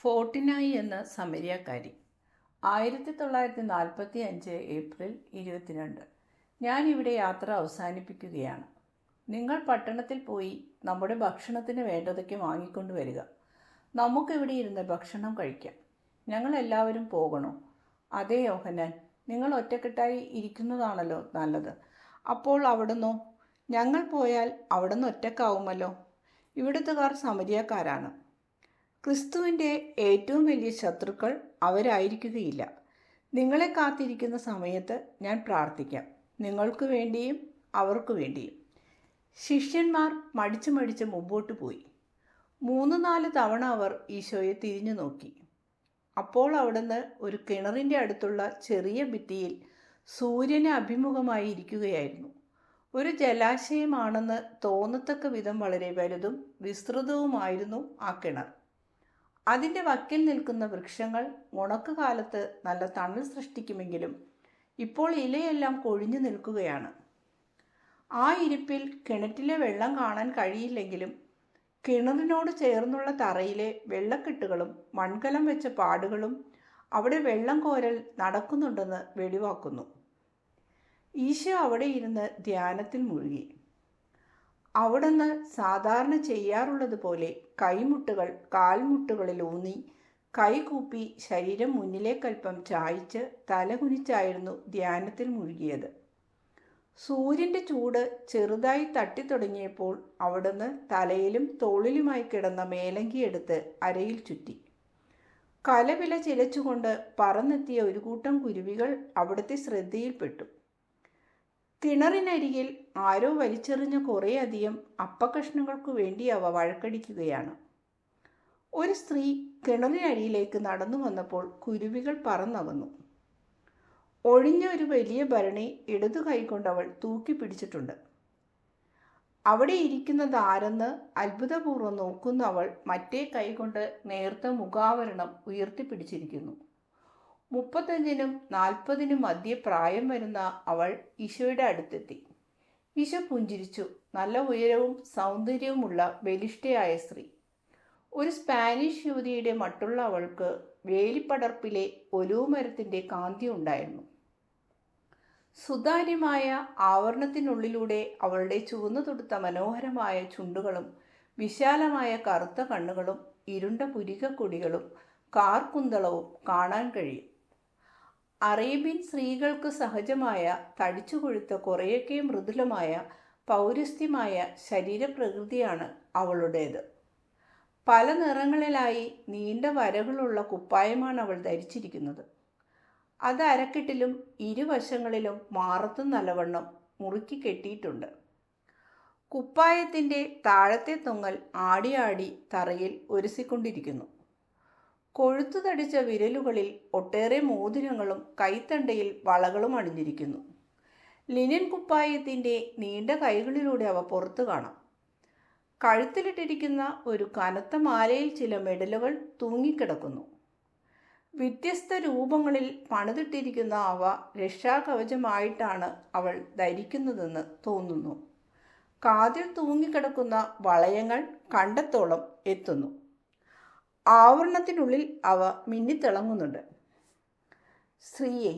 ഫോർട്ടിനായി എന്ന സമരിയാക്കാരി. 1945 ഏപ്രിൽ 22. ഞാനിവിടെ യാത്ര അവസാനിപ്പിക്കുകയാണ്. നിങ്ങൾ പട്ടണത്തിൽ പോയി നമ്മുടെ ഭക്ഷണത്തിന് വേണ്ടതൊക്കെ വാങ്ങിക്കൊണ്ടുവരിക. നമുക്കിവിടെ ഇരുന്ന് ഭക്ഷണം കഴിക്കാം. ഞങ്ങളെല്ലാവരും പോകണോ? അതെ യോഹന്നാൻ, നിങ്ങൾ ഒറ്റക്കെട്ടായി ഇരിക്കുന്നതാണല്ലോ നല്ലത്. അപ്പോൾ അവിടുന്നോ? ഞങ്ങൾ പോയാൽ അവിടുന്ന് ഒറ്റക്കാവുമല്ലോ. ഇവിടുത്തുകാർ സമരിയാക്കാരാണ്. ക്രിസ്തുവിൻ്റെ ഏറ്റവും വലിയ ശത്രുക്കൾ അവരായിരിക്കുകയില്ല. നിങ്ങളെ കാത്തിരിക്കുന്ന സമയത്ത് ഞാൻ പ്രാർത്ഥിക്കാം, നിങ്ങൾക്ക് വേണ്ടിയും അവർക്ക് വേണ്ടിയും. ശിഷ്യന്മാർ മടിച്ച് മുമ്പോട്ട് പോയി. 3-4 തവണ അവർ ഈശോയെ തിരിഞ്ഞു നോക്കി. അപ്പോൾ അവിടുന്ന് ഒരു കിണറിൻ്റെ അടുത്തുള്ള ചെറിയ ഭിത്തിയിൽ സൂര്യന് അഭിമുഖമായി ഇരിക്കുകയായിരുന്നു. ഒരു ജലാശയമാണെന്ന് തോന്നത്തക്ക വിധം വളരെ വലുതും വിസ്തൃതവുമായിരുന്നു ആ കിണർ. അതിൻ്റെ വക്കിൽ നിൽക്കുന്ന വൃക്ഷങ്ങൾ ഉണക്കുകാലത്ത് നല്ല തണൽ സൃഷ്ടിക്കുമെങ്കിലും ഇപ്പോൾ ഇലയെല്ലാം കൊഴിഞ്ഞു നിൽക്കുകയാണ്. ആ ഇരിപ്പിൽ കിണറ്റിലെ വെള്ളം കാണാൻ കഴിയില്ലെങ്കിലും കിണറിനോട് ചേർന്നുള്ള തറയിലെ വെള്ളക്കെട്ടുകളും മൺകലം വെച്ച പാടുകളും അവിടെ വെള്ളം കോരൽ നടക്കുന്നുണ്ടെന്ന് വെളിവാക്കുന്നു. ഈശോ അവിടെ ഇരുന്ന് ധ്യാനത്തിൽ മുഴുകി. അവിടുന്ന് സാധാരണ ചെയ്യാറുള്ളത് പോലെ കൈമുട്ടുകൾ കാൽമുട്ടുകളിൽ ഊന്നി കൈകൂപ്പി ശരീരം മുന്നിലേക്കൽപ്പം ചായ്ച്ച് തലകുനിച്ചായിരുന്നു ധ്യാനത്തിൽ മുഴുകിയത്. സൂര്യൻ്റെ ചൂട് ചെറുതായി തട്ടിത്തുടങ്ങിയപ്പോൾ അവിടുന്ന് തലയിലും തോളിലുമായി കിടന്ന മേലങ്കിയെടുത്ത് അരയിൽ ചുറ്റി. കലപില ചിലച്ചുകൊണ്ട് പറന്നെത്തിയ ഒരു കൂട്ടം കുരുവികൾ അവിടുത്തെ ശ്രദ്ധയിൽപ്പെട്ടു. കിണറിനരികിൽ ആരോ വലിച്ചെറിഞ്ഞ കുറേയധികം അപ്പക്കഷ്ണങ്ങൾക്കു വേണ്ടി അവ വഴക്കടിക്കുകയാണ്. ഒരു സ്ത്രീ കിണറിനരിയിലേക്ക് നടന്നു വന്നപ്പോൾ കുരുവികൾ പറന്നകന്നു. ഒഴിഞ്ഞ ഒരു വലിയ ഭരണി ഇടതു കൈകൊണ്ടവൾ തൂക്കി പിടിച്ചിട്ടുണ്ട്. അവിടെ ഇരിക്കുന്നത് ആരെന്ന് അത്ഭുതപൂർവ്വം നോക്കുന്ന അവൾ മറ്റേ കൈകൊണ്ട് നേർത്ത മുഖാവരണം ഉയർത്തിപ്പിടിച്ചിരിക്കുന്നു. 35-നും 40-നും മധ്യ പ്രായം വരുന്ന അവൾ ഈശോയുടെ അടുത്തെത്തി. ഈശോ പുഞ്ചിരിച്ചു. നല്ല ഉയരവും സൗന്ദര്യവുമുള്ള ബലിഷ്ഠയായ സ്ത്രീ. ഒരു സ്പാനിഷ് യുവതിയുടെ മട്ടുള്ള അവൾക്ക് വേലിപ്പടർപ്പിലെ ഒലിവ് മരത്തിൻ്റെ കാന്തി ഉണ്ടായിരുന്നു. സുതാര്യമായ ആവരണത്തിനുള്ളിലൂടെ അവളുടെ ചുവന്നു തൊടുത്ത മനോഹരമായ ചുണ്ടുകളും വിശാലമായ കറുത്ത കണ്ണുകളും ഇരുണ്ട പുരികക്കൊടികളും കാർക്കുന്തളവും കാണാൻ കഴിയും. അറേബ്യൻ സ്ത്രീകൾക്ക് സഹജമായ തടിച്ചു കൊഴുത്ത കുറേയൊക്കെ മൃദുലമായ പൗരസ്ത്യമായ ശരീരപ്രകൃതിയാണ് അവളുടേത്. പല നിറങ്ങളിലായി നീണ്ട വരകളുള്ള കുപ്പായമാണ് അവൾ ധരിച്ചിരിക്കുന്നത്. അത് അരക്കെട്ടിലും ഇരുവശങ്ങളിലും മാറത്തും നല്ലവണ്ണം മുറുക്കി കെട്ടിയിട്ടുണ്ട്. കുപ്പായത്തിൻ്റെ താഴത്തെ തൊങ്ങൽ ആടി തറയിൽ ഉരസിക്കൊണ്ടിരിക്കുന്നു. കൊഴുത്തു തടിച്ച വിരലുകളിൽ ഒട്ടേറെ മോതിരങ്ങളും കൈത്തണ്ടയിൽ വളകളും അണിഞ്ഞിരിക്കുന്നു. ലിനൻ കുപ്പായത്തിൻ്റെ നീണ്ട കൈകളിലൂടെ അവ പുറത്തു കാണാം. കഴുത്തിലിട്ടിരിക്കുന്ന ഒരു കനത്ത മാലയിൽ ചില മെഡലുകൾ തൂങ്ങിക്കിടക്കുന്നു. വ്യത്യസ്ത രൂപങ്ങളിൽ പണിതിട്ടിരിക്കുന്ന അവ രക്ഷാകവചമായിട്ടാണ് അവൾ ധരിക്കുന്നതെന്ന് തോന്നുന്നു. കാതിൽ തൂങ്ങിക്കിടക്കുന്ന വളയങ്ങൾ കണ്ടത്തോളം എത്തുന്നു. ആവരണത്തിനുള്ളിൽ അവ മിന്നിത്തിളങ്ങുന്നുണ്ട്. സ്ത്രീയെ,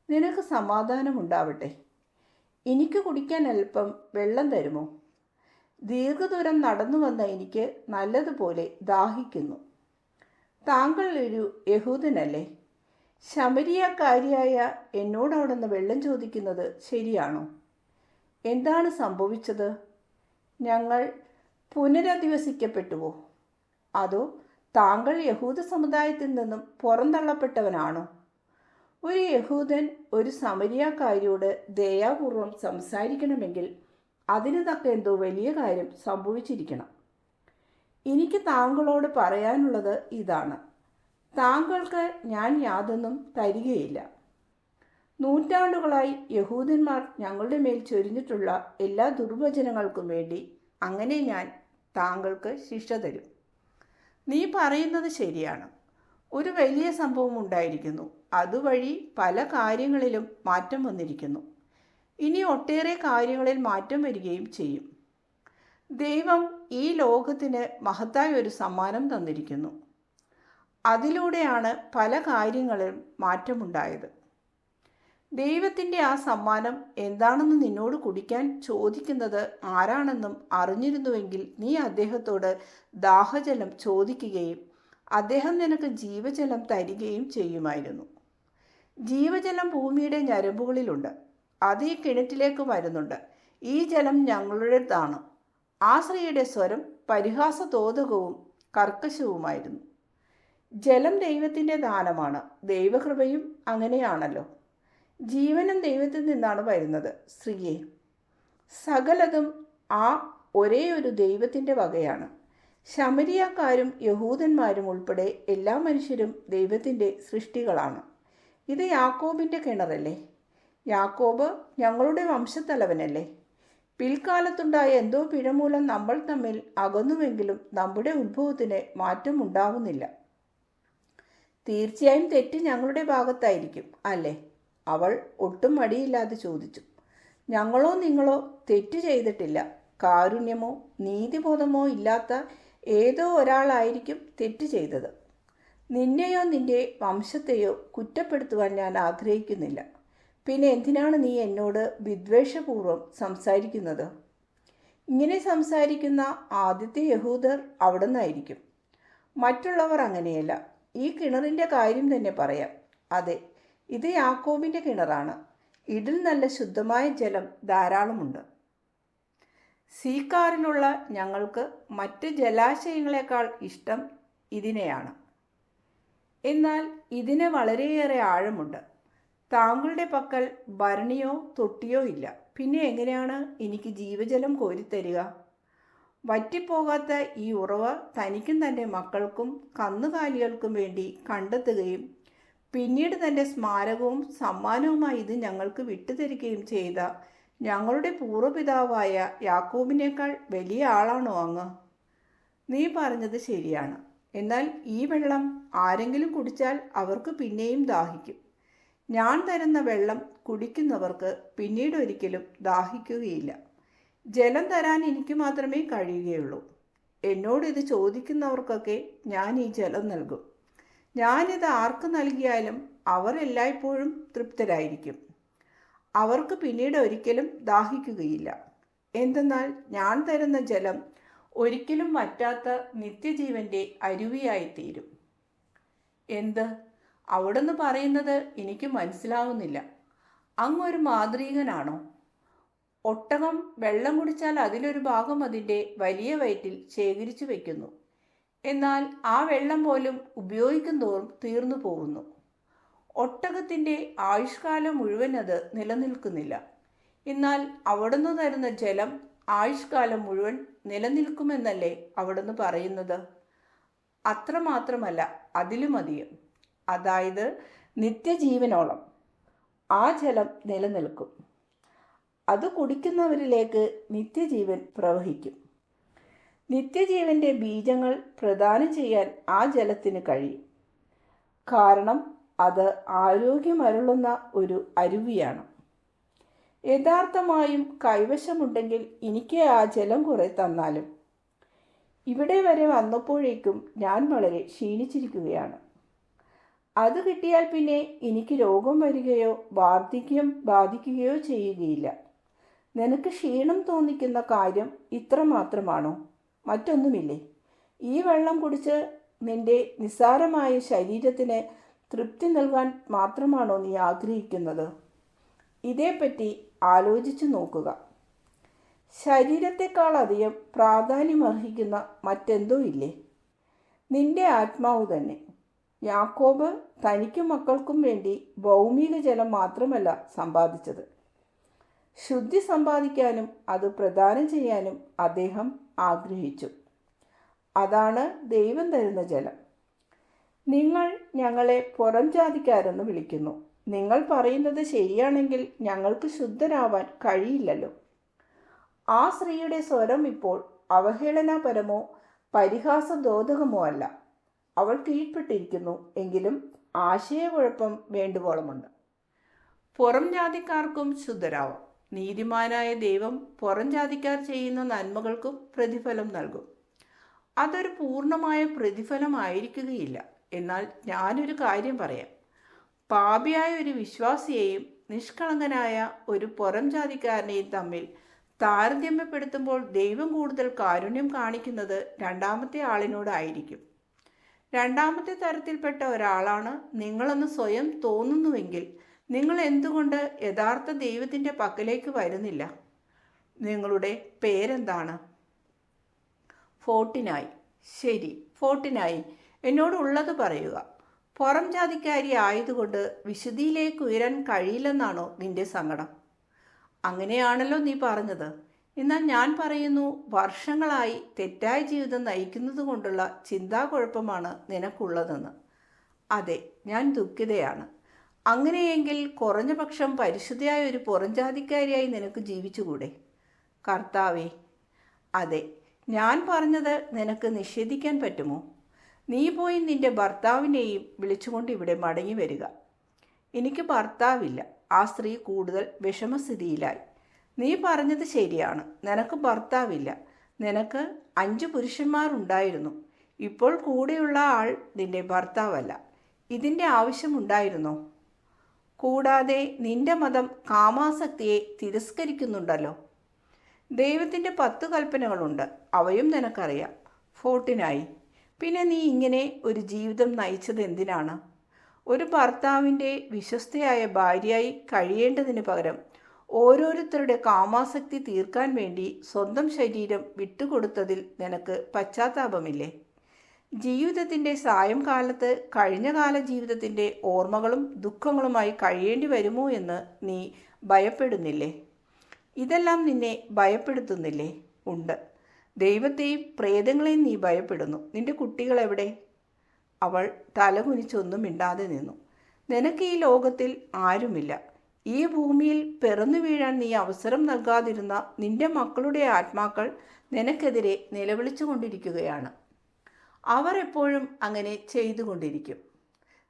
നിനക്ക് സമാധാനമുണ്ടാവട്ടെ. എനിക്ക് കുടിക്കാൻ അല്പം വെള്ളം തരുമോ? ദീർഘദൂരം നടന്നു വന്ന എനിക്ക് നല്ലതുപോലെ ദാഹിക്കുന്നു. താങ്കൾ ഒരു യഹൂദനല്ലേ? ശമരിയാക്കാരിയായ എന്നോടവിടുന്ന് വെള്ളം ചോദിക്കുന്നത് ശരിയാണോ? എന്താണ് സംഭവിച്ചത്? ഞങ്ങൾ പുനരധിവസിക്കപ്പെട്ടുവോ? അതോ താങ്കൾ യഹൂദ സമുദായത്തിൽ നിന്നും പുറന്തള്ളപ്പെട്ടവനാണോ? ഒരു യഹൂദൻ ഒരു സമരിയാക്കാരിയോട് ദയാപൂർവം സംസാരിക്കണമെങ്കിൽ അതിന് തക്ക എന്തോ വലിയ കാര്യം സംഭവിച്ചിരിക്കണം. എനിക്ക് താങ്കളോട് പറയാനുള്ളത് ഇതാണ്: താങ്കൾക്ക് ഞാൻ യാതൊന്നും തരികയില്ല. നൂറ്റാണ്ടുകളായി യഹൂദന്മാർ ഞങ്ങളുടെ മേൽ ചൊരിഞ്ഞിട്ടുള്ള എല്ലാ ദുർവചനങ്ങൾക്കും വേണ്ടി അങ്ങനെ ഞാൻ താങ്കൾക്ക് ശിക്ഷ തരും. നീ പറയുന്നത് ശരിയാണ്. ഒരു വലിയ സംഭവം ഉണ്ടായിരിക്കുന്നു. അതുവഴി പല കാര്യങ്ങളിലും മാറ്റം വന്നിരിക്കുന്നു. ഇനി ഒട്ടേറെ കാര്യങ്ങളിൽ മാറ്റം വരികയും ചെയ്യും. ദൈവം ഈ ലോകത്തിന് മഹത്തായ ഒരു സമ്മാനം തന്നിരിക്കുന്നു. അതിലൂടെയാണ് പല കാര്യങ്ങളിലും മാറ്റമുണ്ടായത്. ദൈവത്തിൻ്റെ ആ സമ്മാനം എന്താണെന്ന് നിന്നോട് കുടിക്കാൻ ചോദിക്കുന്നത് ആരാണെന്നും അറിഞ്ഞിരുന്നുവെങ്കിൽ നീ അദ്ദേഹത്തോട് ദാഹജലം ചോദിക്കുകയും അദ്ദേഹം നിനക്ക് ജീവജലം തരികയും ചെയ്യുമായിരുന്നു. ജീവജലം ഭൂമിയുടെ ഞരമ്പുകളിലുണ്ട്. അത് ഈ കിണറ്റിലേക്ക് വരുന്നുണ്ട്. ഈ ജലം ഞങ്ങളുടേതാണ്. ആ സ്ത്രീയുടെ സ്വരം പരിഹാസതോതകവും കർക്കശവുമായിരുന്നു. ജലം ദൈവത്തിൻ്റെ ദാനമാണ്. ദൈവകൃപയും അങ്ങനെയാണല്ലോ. ജീവനും ദൈവത്തിൽ നിന്നാണ് വരുന്നത്. സ്ത്രീയെ, സകലതും ആ ഒരേ ഒരു ദൈവത്തിൻ്റെ വകയാണ്. ശമരിയാക്കാരും യഹൂദന്മാരും ഉൾപ്പെടെ എല്ലാ മനുഷ്യരും ദൈവത്തിൻ്റെ സൃഷ്ടികളാണ്. ഇത് യാക്കോബിൻ്റെ കിണറല്ലേ? യാക്കോബ് ഞങ്ങളുടെ വംശത്തലവനല്ലേ? പിൽക്കാലത്തുണ്ടായ എന്തോ പിഴമൂലം നമ്മൾ തമ്മിൽ അകന്നുവെങ്കിലും നമ്മുടെ ഉത്ഭവത്തിന് മാറ്റമുണ്ടാവുന്നില്ല. തീർച്ചയായും തെറ്റ് ഞങ്ങളുടെ ഭാഗത്തായിരിക്കും അല്ലേ? അവൾ ഒട്ടും മടിയില്ലാതെ ചോദിച്ചു. ഞങ്ങളോ നിങ്ങളോ തെറ്റ് ചെയ്തിട്ടില്ല. കാരുണ്യമോ നീതിബോധമോ ഇല്ലാത്ത ഏതോ ഒരാളായിരിക്കും തെറ്റ് ചെയ്തത്. നിന്നെയോ നിന്റെ വംശത്തെയോ കുറ്റപ്പെടുത്തുവാൻ ഞാൻ ആഗ്രഹിക്കുന്നില്ല. പിന്നെ എന്തിനാണ് നീ എന്നോട് വിദ്വേഷപൂർവ്വം സംസാരിക്കുന്നത്? ഇങ്ങനെ സംസാരിക്കുന്ന ആദ്യത്തെ യഹൂദർ അവിടെ നിന്നായിരിക്കും. മറ്റുള്ളവർ അങ്ങനെയല്ല. ഈ കിണറിൻ്റെ കാര്യം തന്നെ പറയാം. അതെ, ഇത് യാക്കോബിൻ്റെ കിണറാണ്. ഇതിൽ നല്ല ശുദ്ധമായ ജലം ധാരാളമുണ്ട്. സീക്കാറിലുള്ള ഞങ്ങൾക്ക് മറ്റ് ജലാശയങ്ങളെക്കാൾ ഇഷ്ടം ഇതിനെയാണ്. എന്നാൽ ഇതിന് വളരെയേറെ ആഴമുണ്ട്. താങ്കളുടെ പക്കൽ ഭരണിയോ തൊട്ടിയോ ഇല്ല. പിന്നെ എങ്ങനെയാണ് എനിക്ക് ജീവജലം കോരിത്തരിക? വറ്റിപ്പോകാത്ത ഈ ഉറവ തനിക്കും തൻ്റെ മക്കൾക്കും കന്നുകാലികൾക്കും വേണ്ടി കണ്ടെത്തുകയും പിന്നീട് തൻ്റെ സ്മാരകവും സമ്മാനവുമായി ഇത് ഞങ്ങൾക്ക് വിട്ടുതരികയും ചെയ്ത ഞങ്ങളുടെ പൂർവ്വപിതാവായ യാക്കോബിനേക്കാൾ വലിയ ആളാണോ അങ്ങ്? നീ പറഞ്ഞത് ശരിയാണ്. എന്നാൽ ഈ വെള്ളം ആരെങ്കിലും കുടിച്ചാൽ അവർക്ക് പിന്നെയും ദാഹിക്കും. ഞാൻ തരുന്ന വെള്ളം കുടിക്കുന്നവർക്ക് പിന്നീട് ഒരിക്കലും ദാഹിക്കുകയില്ല. ജലം തരാൻ എനിക്ക് മാത്രമേ കഴിയുകയുള്ളൂ. എന്നോട് ഇത് ചോദിക്കുന്നവർക്കൊക്കെ ഞാൻ ഈ ജലം നൽകും. ഞാനിത് ആർക്ക് നൽകിയാലും അവർ എല്ലായ്പ്പോഴും തൃപ്തരായിരിക്കും. അവർക്ക് പിന്നീട് ഒരിക്കലും ദാഹിക്കുകയില്ല. എന്തെന്നാൽ ഞാൻ തരുന്ന ജലം ഒരിക്കലും വറ്റാത്ത നിത്യജീവൻ്റെ അരുവിയായിത്തീരും. എന്ത്? അവിടുന്ന് പറയുന്നത് എനിക്ക് മനസ്സിലാവുന്നില്ല. അങ്ങൊരു മാന്ത്രികനാണോ? ഒട്ടകം വെള്ളം കുടിച്ചാൽ അതിലൊരു ഭാഗം അതിൻ്റെ വലിയ വയറ്റിൽ ശേഖരിച്ചു വയ്ക്കുന്നു. എന്നാൽ ആ വെള്ളം പോലും ഉപയോഗിക്കുന്തോറും തീർന്നു പോകുന്നു. ഒട്ടകത്തിൻ്റെ ആയുഷ്കാലം മുഴുവൻ അത് നിലനിൽക്കുന്നില്ല. എന്നാൽ അവിടുന്ന് തരുന്ന ജലം ആയുഷ്കാലം മുഴുവൻ നിലനിൽക്കുമെന്നല്ലേ അവിടുന്ന് പറയുന്നത്? അത്രമാത്രമല്ല, അതിലുമധികം. അതായത് നിത്യജീവനോളം ആ ജലം നിലനിൽക്കും. അത് കുടിക്കുന്നവരിലേക്ക് നിത്യജീവൻ പ്രവഹിക്കും. നിത്യജീവൻ്റെ ബീജങ്ങൾ പ്രദാനം ചെയ്യാൻ ആ ജലത്തിന് കഴിയും. കാരണം അത് ആരോഗ്യമരുളുന്ന ഒരു അരുവിയാണ്. യഥാർത്ഥമായും കൈവശമുണ്ടെങ്കിൽ എനിക്ക് ആ ജലം കുറെ തന്നാലും. ഇവിടെ വരെ വന്നപ്പോഴേക്കും ഞാൻ വളരെ ക്ഷീണിച്ചിരിക്കുകയാണ്. അത് കിട്ടിയാൽ പിന്നെ എനിക്ക് രോഗം വരികയോ വാർദ്ധക്യം ബാധിക്കുകയോ ചെയ്യുകയില്ല. നിനക്ക് ക്ഷീണം തോന്നിക്കുന്ന കാര്യം ഇത്ര മാത്രമാണോ? മറ്റൊന്നുമില്ലേ? ഈ വെള്ളം കുടിച്ച് നിന്റെ നിസ്സാരമായ ശരീരത്തിന് തൃപ്തി നൽകാൻ മാത്രമാണോ നീ ആഗ്രഹിക്കുന്നത്? ഇതേപ്പറ്റി ആലോചിച്ചു നോക്കുക. ശരീരത്തെക്കാളധികം പ്രാധാന്യമർഹിക്കുന്ന മറ്റെന്തോ ഇല്ലേ? നിന്റെ ആത്മാവ് തന്നെ. യാക്കോബ് തനിക്കും മക്കൾക്കും വേണ്ടി ഭൗമിക ജലം മാത്രമല്ല സമ്പാദിച്ചത്. ശുദ്ധി സമ്പാദിക്കാനും അത് പ്രദാനം ചെയ്യാനും അദ്ദേഹം ആഗ്രഹിച്ചു. അതാണ് ദൈവം തരുന്ന ജലം. നിങ്ങൾ ഞങ്ങളെ പുറം ജാതിക്കാരെന്ന് വിളിക്കുന്നു. നിങ്ങൾ പറയുന്നത് ശരിയാണെങ്കിൽ ഞങ്ങൾക്ക് ശുദ്ധരാവാൻ കഴിയില്ലല്ലോ. ആ സ്ത്രീയുടെ സ്വരം ഇപ്പോൾ അവഹേളനപരമോ പരിഹാസദോതകമോ അല്ല. അവൾ കീഴ്പ്പെട്ടിരിക്കുന്നു. എങ്കിലും ആശയക്കുഴപ്പം വേണ്ടുവോളമുണ്ട്. പുറം ജാതിക്കാർക്കും ശുദ്ധരാവാം. നീതിമാനായ ദൈവം പുറം ജാതിക്കാർ ചെയ്യുന്ന നന്മകൾക്കും പ്രതിഫലം നൽകും. അതൊരു പൂർണ്ണമായ പ്രതിഫലമായിരിക്കുകയില്ല. എന്നാൽ ഞാനൊരു കാര്യം പറയാം. പാപിയായ ഒരു വിശ്വാസിയെയും നിഷ്കളങ്കനായ ഒരു പുറം ജാതിക്കാരനെയും തമ്മിൽ താരതമ്യപ്പെടുത്തുമ്പോൾ ദൈവം കൂടുതൽ കാരുണ്യം കാണിക്കുന്നത് രണ്ടാമത്തെ ആളിനോടായിരിക്കും. രണ്ടാമത്തെ തരത്തിൽപ്പെട്ട ഒരാളാണ് നിങ്ങളെന്ന് സ്വയം തോന്നുന്നുവെങ്കിൽ നിങ്ങൾ എന്തുകൊണ്ട് യഥാർത്ഥ ദൈവത്തിൻ്റെ പക്കലേക്ക് വരുന്നില്ല? നിങ്ങളുടെ പേരെന്താണ്? ഫോർട്ടിനായി. ശരി, ഫോർട്ടിനായി, എന്നോടുള്ളത് പറയുക. പുറം ജാതിക്കാരി ആയതുകൊണ്ട് വിശുദ്ധിയിലേക്ക് ഉയരാൻ കഴിയില്ലെന്നാണോ നിന്റെ സങ്കടം? അങ്ങനെയാണല്ലോ നീ പറഞ്ഞത്. എന്നാൽ ഞാൻ പറയുന്നു, വർഷങ്ങളായി തെറ്റായ ജീവിതം നയിക്കുന്നത് കൊണ്ടുള്ള ചിന്താക്കുഴപ്പമാണ് നിനക്കുള്ളതെന്ന്. അതെ, ഞാൻ ദുഃഖിതയാണ്. അങ്ങനെയെങ്കിൽ കുറഞ്ഞ പക്ഷം പരിശുദ്ധയായ ഒരു പുറംജാതിക്കാരിയായി നിനക്ക് ജീവിച്ചുകൂടെ? കർത്താവേ, അതെ, ഞാൻ പറഞ്ഞത് നിനക്ക് നിഷേധിക്കാൻ പറ്റുമോ? നീ പോയി നിന്റെ ഭർത്താവിനെയും വിളിച്ചുകൊണ്ട് ഇവിടെ മടങ്ങി വരിക. എനിക്ക് ഭർത്താവില്ല. ആ സ്ത്രീ കൂടുതൽ വിഷമസ്ഥിതിയിലായി. നീ പറഞ്ഞത് ശരിയാണ്, നിനക്ക് ഭർത്താവില്ല. നിനക്ക് 5 പുരുഷന്മാരുണ്ടായിരുന്നു. ഇപ്പോൾ കൂടെയുള്ള ആൾ നിന്റെ ഭർത്താവല്ല. ഇതിൻ്റെ ആവശ്യമുണ്ടായിരുന്നോ? കൂടാതെ നിന്റെ മതം കാമാസക്തിയെ തിരസ്കരിക്കുന്നുണ്ടല്ലോ. ദൈവത്തിൻ്റെ 10 കൽപ്പനകളുണ്ട്, അവയും നിനക്കറിയാം. ഫോർട്ടിനായി, പിന്നെ നീ ഇങ്ങനെ ഒരു ജീവിതം നയിച്ചത് എന്തിനാണ്? ഒരു ഭർത്താവിൻ്റെ വിശ്വസ്തയായ ഭാര്യയായി കഴിയേണ്ടതിന് പകരം ഓരോരുത്തരുടെ കാമാസക്തി തീർക്കാൻ വേണ്ടി സ്വന്തം ശരീരം വിട്ടുകൊടുത്തതിൽ നിനക്ക് പശ്ചാത്താപമില്ലേ? ജീവിതത്തിൻ്റെ സായംകാലത്ത് കഴിഞ്ഞകാല ജീവിതത്തിൻ്റെ ഓർമ്മകളും ദുഃഖങ്ങളുമായി കഴിയേണ്ടി വരുമോ എന്ന് നീ ഭയപ്പെടുന്നില്ലേ? ഇതെല്ലാം നിന്നെ ഭയപ്പെടുത്തുന്നില്ലേ? ഉണ്ട്. ദൈവത്തെയും പ്രേതങ്ങളെയും നീ ഭയപ്പെടുന്നു. നിന്റെ കുട്ടികൾ എവിടെ? അവൾ തലകുനിച്ചൊന്നും മിണ്ടാതെ നിന്നു. നിനക്ക് ഈ ലോകത്തിൽ ആരുമില്ല. ഈ ഭൂമിയിൽ പിറന്നു വീഴാൻ നീ അവസരം നൽകാതിരുന്ന നിന്റെ മക്കളുടെ ആത്മാക്കൾ നിനക്കെതിരെ നിലവിളിച്ചു കൊണ്ടിരിക്കുകയാണ്. അവർ എപ്പോഴും അങ്ങനെ ചെയ്തുകൊണ്ടിരിക്കും.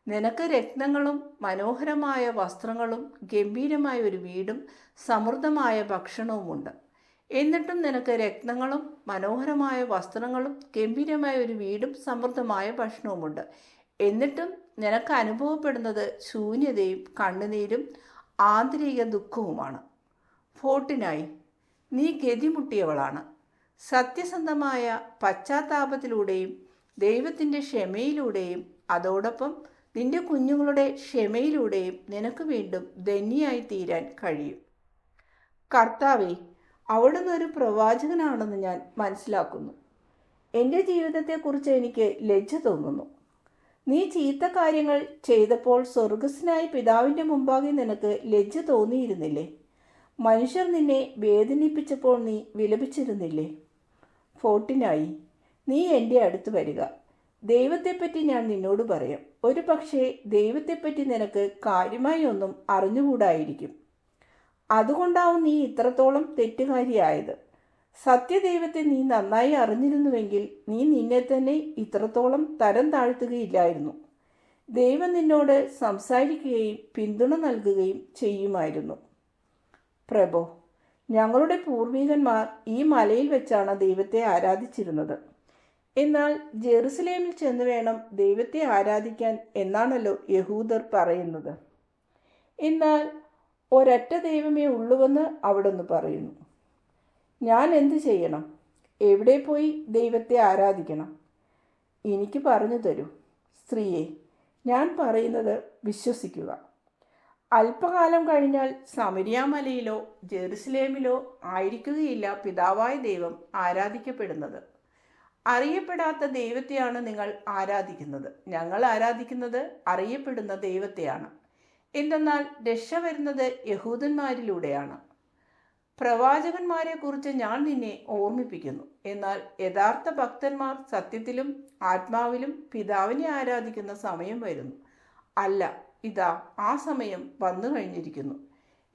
നിനക്ക് രത്നങ്ങളും മനോഹരമായ വസ്ത്രങ്ങളും ഗംഭീരമായ ഒരു വീടും സമൃദ്ധമായ ഭക്ഷണവുമുണ്ട്. എന്നിട്ടും നിനക്ക് രത്നങ്ങളും മനോഹരമായ വസ്ത്രങ്ങളും ഗംഭീരമായ ഒരു വീടും സമൃദ്ധമായ ഭക്ഷണവുമുണ്ട്. എന്നിട്ടും നിനക്ക് അനുഭവപ്പെടുന്നത് ശൂന്യതയും കണ്ണുനീരും ആന്തരിക ദുഃഖവുമാണ്. ഫോർട്ടിനായി, നീ ഗതിമുട്ടിയവളാണ്. സത്യസന്ധമായ പശ്ചാത്താപത്തിലൂടെയും ദൈവത്തിൻ്റെ ക്ഷമയിലൂടെയും അതോടൊപ്പം നിന്റെ കുഞ്ഞുങ്ങളുടെ ക്ഷമയിലൂടെയും നിനക്ക് വീണ്ടും ധന്യയായി തീരാൻ കഴിയും. കർത്താവേ, അവിടുന്ന് ഒരു പ്രവാചകനാണെന്ന് ഞാൻ മനസ്സിലാക്കുന്നു. എൻ്റെ ജീവിതത്തെക്കുറിച്ച് എനിക്ക് ലജ്ജ തോന്നുന്നു. നീ ചീത്ത കാര്യങ്ങൾ ചെയ്തപ്പോൾ സ്വർഗസ്വനായ പിതാവിൻ്റെ മുമ്പാകെ നിനക്ക് ലജ്ജ തോന്നിയിരുന്നില്ലേ? മനുഷ്യർ നിന്നെ വേദനിപ്പിച്ചപ്പോൾ നീ വിലപിച്ചിരുന്നില്ലേ? ഫോർട്ടിനായി, നീ എൻ്റെ അടുത്ത് വരിക. ദൈവത്തെപ്പറ്റി ഞാൻ നിന്നോട് പറയാം. ഒരു പക്ഷേ ദൈവത്തെപ്പറ്റി നിനക്ക് കാര്യമായി ഒന്നും അറിഞ്ഞുകൂടായിരിക്കും. അതുകൊണ്ടാവും നീ ഇത്രത്തോളം തെറ്റുകാരിയായത്. സത്യദൈവത്തെ നീ നന്നായി അറിഞ്ഞിരുന്നുവെങ്കിൽ നീ നിന്നെ തന്നെ ഇത്രത്തോളം തരം താഴ്ത്തുകയില്ലായിരുന്നു. ദൈവം നിന്നോട് സംസാരിക്കുകയും പിന്തുണ നൽകുകയും ചെയ്യുമായിരുന്നു. പ്രഭോ, ഞങ്ങളുടെ പൂർവികന്മാർ ഈ മലയിൽ വെച്ചാണ് ദൈവത്തെ ആരാധിച്ചിരുന്നത്. എന്നാൽ ജെറുസലേമിൽ ചെന്ന് വേണം ദൈവത്തെ ആരാധിക്കാൻ എന്നാണല്ലോ യഹൂദർ പറയുന്നത്. എന്നാൽ ഒരൊറ്റ ദൈവമേ ഉള്ളുവെന്ന് അവിടുന്ന് പറയുന്നു. ഞാൻ എന്ത് ചെയ്യണം? എവിടെ പോയി ദൈവത്തെ ആരാധിക്കണം? എനിക്ക് പറഞ്ഞു തരൂ. സ്ത്രീയെ, ഞാൻ പറയുന്നത് വിശ്വസിക്കുക. അല്പകാലം കഴിഞ്ഞാൽ സമരിയാമലയിലോ ജെറുസലേമിലോ ആയിരിക്കുകയില്ല പിതാവായ ദൈവം ആരാധിക്കപ്പെടുന്നത്. അറിയപ്പെടാത്ത ദൈവത്തെയാണ് നിങ്ങൾ ആരാധിക്കുന്നത്. ഞങ്ങൾ ആരാധിക്കുന്നത് അറിയപ്പെടുന്ന ദൈവത്തെയാണ്. എന്തെന്നാൽ രക്ഷ വരുന്നത് യഹൂദന്മാരിലൂടെയാണ്. പ്രവാചകന്മാരെക്കുറിച്ച് ഞാൻ നിന്നെ ഓർമ്മിപ്പിക്കുന്നു. എന്നാൽ യഥാർത്ഥ ഭക്തന്മാർ സത്യത്തിലും ആത്മാവിലും പിതാവിനെ ആരാധിക്കുന്ന സമയം വരുന്നു. അല്ല, ഇതാ ആ സമയം വന്നു കഴിഞ്ഞിരിക്കുന്നു.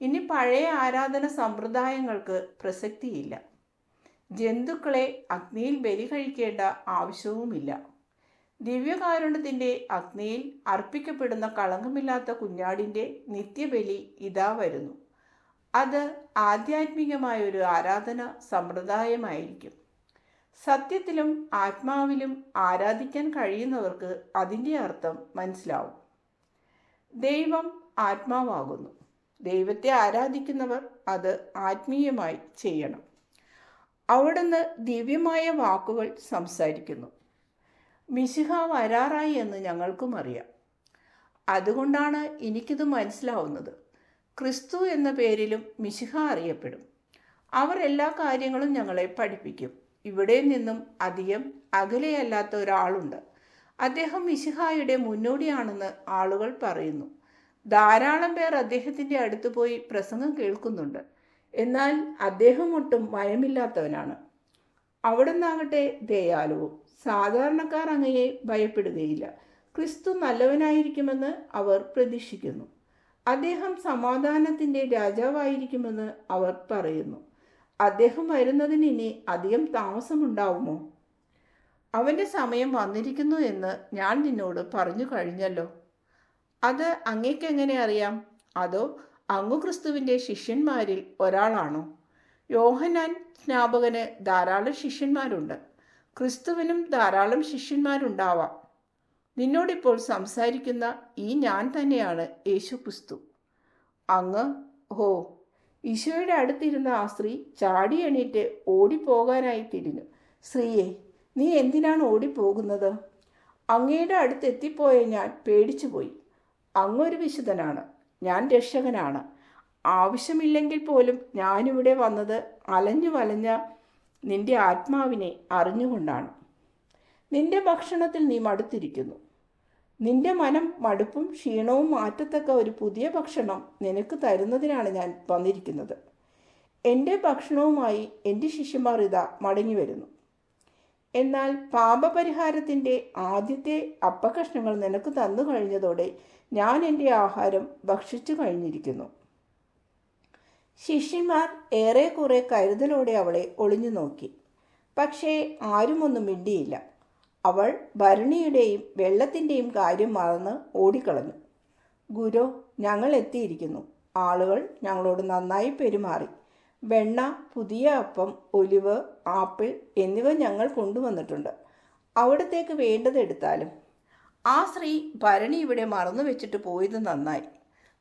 ഇനി പഴയ ആരാധന സമ്പ്രദായങ്ങൾക്ക് പ്രസക്തിയില്ല. ജന്തുക്കളെ അഗ്നിയിൽ ബലി കഴിക്കേണ്ട ആവശ്യവുമില്ല. ദിവ്യകാരുണ്യത്തിൻ്റെ അഗ്നിയിൽ അർപ്പിക്കപ്പെടുന്ന കളങ്കമില്ലാത്ത കുഞ്ഞാടിൻ്റെ നിത്യബലി ഇതാ വരുന്നു. അത് ആധ്യാത്മികമായ ഒരു ആരാധന സമ്പ്രദായമായിരിക്കും. സത്യത്തിലും ആത്മാവിലും ആരാധിക്കാൻ കഴിയുന്നവർക്ക് അതിൻ്റെ അർത്ഥം മനസ്സിലാവും. ദൈവം ആത്മാവാകുന്നു. ദൈവത്തെ ആരാധിക്കുന്നവർ അത് ആത്മീയമായി ചെയ്യണം. അവിടുന്ന് ദിവ്യമായ വാക്കുകൾ സംസാരിക്കുന്നു. മിശിഹ വരാറായി എന്ന് ഞങ്ങൾക്കും അറിയാം. അതുകൊണ്ടാണ് എനിക്കിത് മനസ്സിലാവുന്നത്. ക്രിസ്തു എന്ന പേരിലും മിശിഹ അറിയപ്പെടും. അവർ എല്ലാ കാര്യങ്ങളും ഞങ്ങളെ പഠിപ്പിക്കും. ഇവിടെ നിന്നും അധികം അകലെയല്ലാത്ത ഒരാളുണ്ട്. അദ്ദേഹം മിശിഹായുടെ മുന്നോടിയാണെന്ന് ആളുകൾ പറയുന്നു. ധാരാളം പേർ അദ്ദേഹത്തിൻ്റെ അടുത്ത് പോയി പ്രസംഗം കേൾക്കുന്നുണ്ട്. എന്നാൽ അദ്ദേഹം ഒട്ടും ഭയമില്ലാത്തവനാണ്. അവിടുന്നാകട്ടെ ദയാലുവും. സാധാരണക്കാർ അങ്ങയെ ഭയപ്പെടുകയില്ല. ക്രിസ്തു നല്ലവനായിരിക്കുമെന്ന് അവർ പ്രതീക്ഷിക്കുന്നു. അദ്ദേഹം സമാധാനത്തിൻ്റെ രാജാവായിരിക്കുമെന്ന് അവർ പറയുന്നു. അദ്ദേഹം വരുന്നതിന് ഇനി അധികം താമസമുണ്ടാവുമോ? അവൻ്റെ സമയം വന്നിരിക്കുന്നു എന്ന് ഞാൻ നിന്നോട് പറഞ്ഞു കഴിഞ്ഞല്ലോ. അത് അങ്ങേക്കെങ്ങനെ അറിയാം? അതോ അങ്ങു ക്രിസ്തുവിൻ്റെ ശിഷ്യന്മാരിൽ ഒരാളാണോ? യോഹന്നാൻ സ്നാപകന് ധാരാളം ശിഷ്യന്മാരുണ്ട്. ക്രിസ്തുവിനും ധാരാളം ശിഷ്യന്മാരുണ്ടാവാം. നിന്നോടിപ്പോൾ സംസാരിക്കുന്ന ഈ ഞാൻ തന്നെയാണ് യേശു ക്രിസ്തു. അങ്ങ് ഈശോയുടെ അടുത്തിരുന്ന ആ സ്ത്രീ ചാടി എണീറ്റ് ഓടിപ്പോകാനായി തിരിഞ്ഞു. സ്ത്രീയെ, നീ എന്തിനാണ് ഓടിപ്പോകുന്നത്? അങ്ങയുടെ അടുത്തെത്തിപ്പോയ ഞാൻ പേടിച്ചുപോയി. അങ്ങൊരു വിശുദ്ധനാണ്, ഞാൻ രക്ഷകനാണ്. ആവശ്യമില്ലെങ്കിൽ പോലും ഞാനിവിടെ വന്നത് അലഞ്ഞു വലഞ്ഞ നിന്റെ ആത്മാവിനെ അറിഞ്ഞുകൊണ്ടാണ്. നിന്റെ ഭക്ഷണത്തിൽ നീ മടുത്തിരിക്കുന്നു. നിന്റെ മനം മടുപ്പും ക്ഷീണവും മാറ്റത്തക്ക ഒരു പുതിയ ഭക്ഷണം നിനക്ക് തരുന്നതിനാണ് ഞാൻ വന്നിരിക്കുന്നത്. എൻ്റെ ഭക്ഷണവുമായി എൻ്റെ ശിഷ്യന്മാർ ഇതാ മടങ്ങി വരുന്നു. എന്നാൽ പാപപരിഹാരത്തിൻ്റെ ആദ്യത്തെ അപ്പക്കഷ്ണങ്ങൾ നിനക്ക് തന്നു കഴിഞ്ഞതോടെ ഞാൻ എൻ്റെ ആഹാരം ഭക്ഷിച്ചു കഴിഞ്ഞിരിക്കുന്നു. ശിഷ്യന്മാർ ഏറെക്കുറെ കരുതലോടെ അവളെ ഒളിഞ്ഞു നോക്കി. പക്ഷേ ആരുമൊന്നും മിണ്ടിയില്ല. അവൾ ഭരണിയുടെയും വെള്ളത്തിൻ്റെയും കാര്യം മറന്ന് ഓടിക്കളഞ്ഞു. ഗുരു, ഞങ്ങൾ എത്തിയിരിക്കുന്നു. ആളുകൾ ഞങ്ങളോട് നന്നായി പെരുമാറി. വെണ്ണ, പുതിയ അപ്പം, ഒലിവ്, ആപ്പിൾ എന്നിവ ഞങ്ങൾ കൊണ്ടുവന്നിട്ടുണ്ട്. അവിടത്തേക്ക് വേണ്ടതെടുത്താലും. ആ സ്ത്രീ ഭരണി ഇവിടെ മറന്നു വെച്ചിട്ട് പോയത് നന്നായി.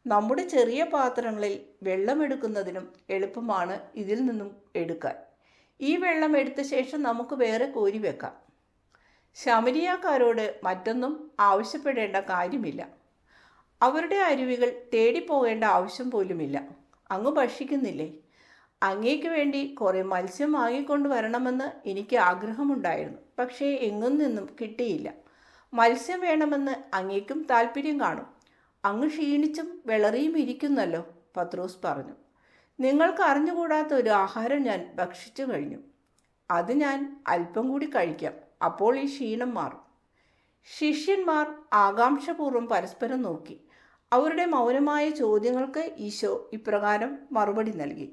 നമ്മുടെ ചെറിയ പാത്രങ്ങളിൽ വെള്ളമെടുക്കുന്നതിനും എളുപ്പമാണ് ഇതിൽ നിന്നും എടുക്കാൻ. ഈ വെള്ളം എടുത്ത ശേഷം നമുക്ക് വേറെ കോരി വെക്കാം. ശമരിയാക്കാരോട് മറ്റൊന്നും ആവശ്യപ്പെടേണ്ട കാര്യമില്ല. അവരുടെ അരുവികൾ തേടിപ്പോകേണ്ട ആവശ്യം പോലുമില്ല. അങ്ങ് ഭക്ഷിക്കുന്നില്ലേ? അങ്ങേക്ക് വേണ്ടി കുറേ മത്സ്യം വാങ്ങിക്കൊണ്ട് വരണമെന്ന് എനിക്ക് ആഗ്രഹമുണ്ടായിരുന്നു. പക്ഷേ എങ്ങും നിന്നും കിട്ടിയില്ല. മത്സ്യം വേണമെന്ന് അങ്ങേക്കും താല്പര്യം കാണും. അങ്ങ് ക്ഷീണിച്ചും വിളറിയും ഇരിക്കുന്നല്ലോ, പത്രോസ് പറഞ്ഞു. നിങ്ങൾക്ക് അറിഞ്ഞുകൂടാത്ത ഒരു ആഹാരം ഞാൻ ഭക്ഷിച്ചു കഴിഞ്ഞു. അത് ഞാൻ അല്പം കൂടി കഴിക്കാം. അപ്പോൾ ഈ ക്ഷീണം മാറും. ശിഷ്യന്മാർ ആകാംക്ഷപൂർവ്വം പരസ്പരം നോക്കി. അവരുടെ മൗനമായ ചോദ്യങ്ങൾക്ക് ഈശോ ഇപ്രകാരം മറുപടി നൽകി.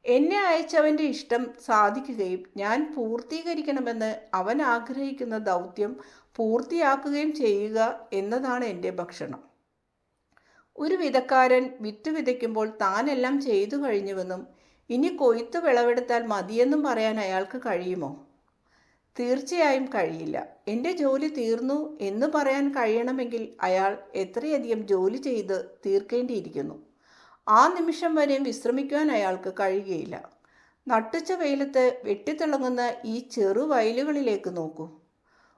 എന്നെ അയച്ചവൻ്റെ ഇഷ്ടം സാധിക്കുകയും ഞാൻ പൂർത്തീകരിക്കണമെന്ന് അവൻ ആഗ്രഹിക്കുന്ന ദൗത്യം പൂർത്തിയാക്കുകയും ചെയ്യുക എന്നതാണ് എൻ്റെ ഭക്ഷണം. ഒരു വിതക്കാരൻ വിത്ത് വിതയ്ക്കുമ്പോൾ താനെല്ലാം ചെയ്തു കഴിഞ്ഞുവെന്നും ഇനി കൊയ്ത്ത് വിളവെടുത്താൽ മതിയെന്നും പറയാൻ അയാൾക്ക് കഴിയുമോ? തീർച്ചയായും കഴിയില്ല. എൻ്റെ ജോലി തീർന്നു എന്ന് പറയാൻ കഴിയണമെങ്കിൽ അയാൾ എത്രയധികം ജോലി ചെയ്ത് തീർക്കേണ്ടിയിരിക്കുന്നു. ആ നിമിഷം വരെ വിശ്രമിക്കുവാൻ അയാൾക്ക് കഴിയുകയില്ല. നട്ടുച്ച വെയിലത്ത് വെട്ടിത്തിളങ്ങുന്ന ഈ ചെറു വയലുകളിലേക്ക് നോക്കൂ.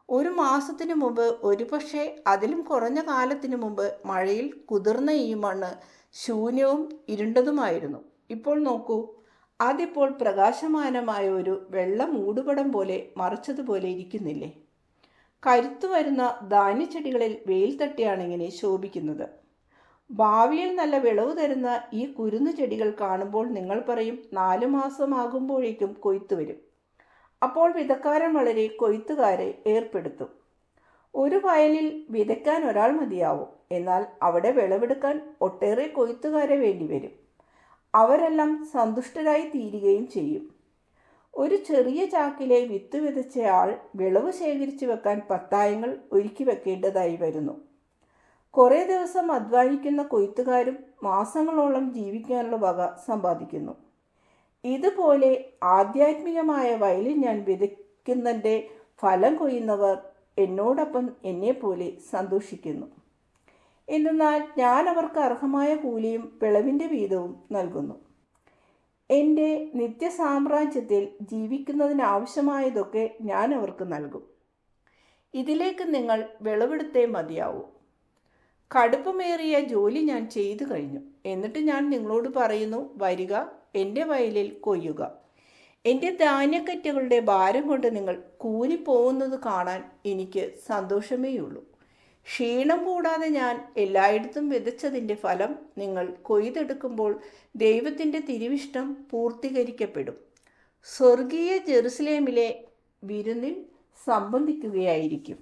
ഒരു മാസത്തിനു മുമ്പ്, ഒരുപക്ഷെ അതിലും കുറഞ്ഞ കാലത്തിനു മുമ്പ് മഴയിൽ കുതിർന്ന ഈ മണ്ണ് ശൂന്യവും ഇരുണ്ടതുമായിരുന്നു. ഇപ്പോൾ നോക്കൂ, അതിപ്പോൾ പ്രകാശമാനമായ ഒരു വെള്ള മൂടുപടം പോലെ മറച്ചതുപോലെ ഇരിക്കുന്നില്ലേ? കരുത്തു വരുന്ന ധാന്യച്ചെടികളിൽ വെയിൽ തട്ടിയാണ് ഇങ്ങനെ ശോഭിക്കുന്നത്. ഭാവിയിൽ നല്ല വിളവ് തരുന്ന ഈ കുരുന്നു ചെടികൾ കാണുമ്പോൾ നിങ്ങൾ പറയും, 4 മാസമാകുമ്പോഴേക്കും കൊയ്ത്തു വരും. അപ്പോൾ വിതക്കാരൻ വളരെ കൊയ്ത്തുകാരെ ഏർപ്പെടുത്തും. ഒരു വയലിൽ വിതയ്ക്കാൻ ഒരാൾ മതിയാവും. എന്നാൽ അവിടെ വിളവെടുക്കാൻ ഒട്ടേറെ കൊയ്ത്തുകാരെ വേണ്ടിവരും. അവരെല്ലാം സന്തുഷ്ടരായി തീരുകയും ചെയ്യും. ഒരു ചെറിയ ചാക്കിലെ വിത്ത് വിതച്ചയാൾ വിളവ് ശേഖരിച്ചു വെക്കാൻ പത്തായങ്ങൾ ഒരുക്കി വെക്കേണ്ടതായി വരുന്നു. കുറേ ദിവസം അധ്വാനിക്കുന്ന കൊയ്ത്തുകാരും മാസങ്ങളോളം ജീവിക്കാനുള്ള വക സമ്പാദിക്കുന്നു. ഇതുപോലെ ആധ്യാത്മികമായ വയലിൽ ഞാൻ വിതയ്ക്കുന്നതിൻ്റെ ഫലം കൊയ്യുന്നവർ എന്നോടൊപ്പം എന്നെപ്പോലെ സന്തോഷിക്കുന്നു. എന്തെന്നാൽ ഞാൻ അവർക്ക് അർഹമായ കൂലിയും വിളവിൻ്റെ വീതവും നൽകുന്നു. എൻ്റെ നിത്യസാമ്രാജ്യത്തിൽ ജീവിക്കുന്നതിനാവശ്യമായതൊക്കെ ഞാൻ അവർക്ക് നൽകും. ഇതിലേക്ക് നിങ്ങൾ വിളവെടുത്തേ മതിയാവൂ. കടുപ്പമേറിയ ജോലി ഞാൻ ചെയ്തു കഴിഞ്ഞു. എന്നിട്ട് ഞാൻ നിങ്ങളോട് പറയുന്നു, വരിക, എൻ്റെ വയലിൽ കൊയ്യുക. എൻ്റെ ധാന്യക്കറ്റകളുടെ ഭാരം കൊണ്ട് നിങ്ങൾ കൂലിപ്പോകുന്നത് കാണാൻ എനിക്ക് സന്തോഷമേയുള്ളൂ. ക്ഷീണം കൂടാതെ ഞാൻ എല്ലായിടത്തും വിതച്ചതിൻ്റെ ഫലം നിങ്ങൾ കൊയ്തെടുക്കുമ്പോൾ ദൈവത്തിൻ്റെ തിരുവിഷ്ടം പൂർത്തീകരിക്കപ്പെടും. സ്വർഗീയ ജെറുസലേമിലെ വിരുന്നിൽ സംബന്ധിക്കുകയായിരിക്കും.